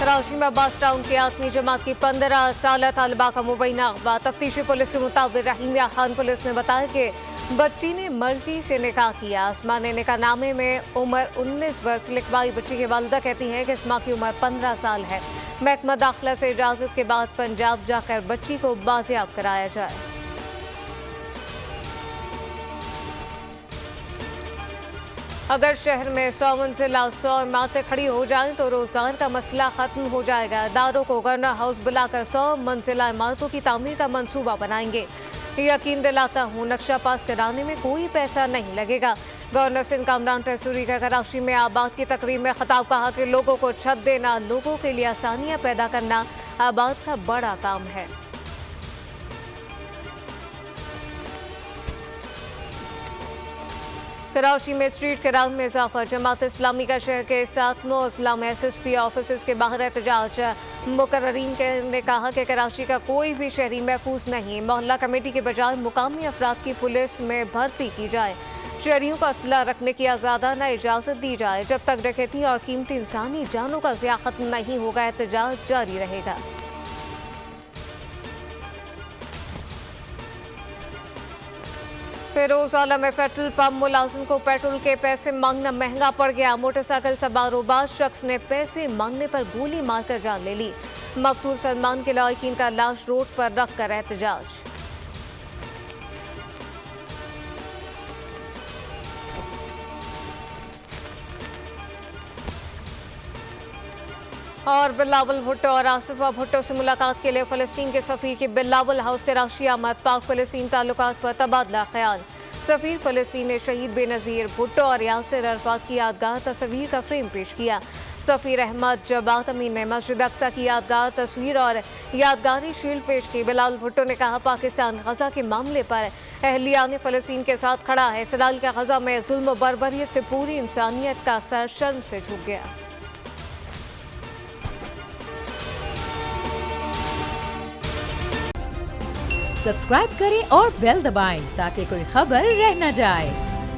कराची में बस टाउन की 8वीं जमात की 15 साल तालिबा का मुबैना अखबार। तफ्तीशी पुलिस के मुताबिक रहीमिया खान पुलिस ने बताया कि बच्ची ने मर्जी से निकाह किया। अस्मा ने निकाहनामे में उम्र 19 वर्ष लिखवाई। बच्ची की वालिदा कहती हैं कि अस्मा की उम्र 15 साल है। महकमा दाखिला से इजाजत के बाद पंजाब जाकर बच्ची को बाजियाब कराया जाए। अगर शहर में 100 मंजिला 100 इमारतें खड़ी हो जाएं तो रोजगार का मसला खत्म हो जाएगा। इदारों को गवर्नर हाउस बुलाकर 100 मंजिला इमारतों की तामीर का मंसूबा बनाएंगे। यकीन दिलाता हूँ नक्शा पास कराने में कोई पैसा नहीं लगेगा। गवर्नर सिंध कामरान ट्रेसुरी का कराची में आबाद की तकरीब में खिताब। कहा कि लोगों को छत देना, लोगों के लिए आसानियाँ पैदा करना आबाद का बड़ा काम है। कराची में स्ट्रीट क्राइम में इजाफा। जमात इस्लामी का शहर के 7 अजला में SSP ऑफिस के बाहर एहतजाज। मुकर्रीन ने कहा कि कराची का कोई भी शहरी महफूज नहीं। मोहल्ला कमेटी के बजाय मुकामी अफराद की पुलिस में भर्ती की जाए। शहरियों को असला रखने की आज़ादाना इजाज़त दी जाए। जब तक डकैती और कीमती इंसानी जानों का ज़िया खत्म नहीं होगा, एहतजाज जारी रहेगा। फिरोज आलम में पेट्रोल पंप मुलाजिम को पेट्रोल के पैसे मांगना महंगा पड़ गया। मोटरसाइकिल सवार बाज शख्स ने पैसे मांगने पर गोली मारकर जान ले ली। मकतूल सलमान के लायकीन का लाश रोड पर रखकर एहतजाज। और बिलावल भुट्टो और आसिफा भुट्टो से मुलाकात के लिए फ़लस्तीन के सफ़ीर की बिलावल हाउस कराची आमद। पाक फ़लस्तीन ताल्लुकात पर तबादला ख्याल। सफ़ीर फ़लस्तीन ने शहीद बेनज़ीर भुट्टो और यासिर अरफ़ात की यादगार तस्वीर का फ्रेम पेश किया। सफ़ीर अहमद जबात अमीन ने मस्जिद अक्सा की यादगार तस्वीर और यादगारी शील्ड पेश की। बिलावल भुट्टो ने कहा पाकिस्तान गज़ा के मामले पर अहलियान फ़लस्तीन के साथ खड़ा है। इसराइल का गज़ा में जुल्म व बर्बरियत से पूरी इंसानियत का सर शर्म से झुक गया। सब्सक्राइब करें और बेल दबाएं ताकि कोई खबर रह न जाए।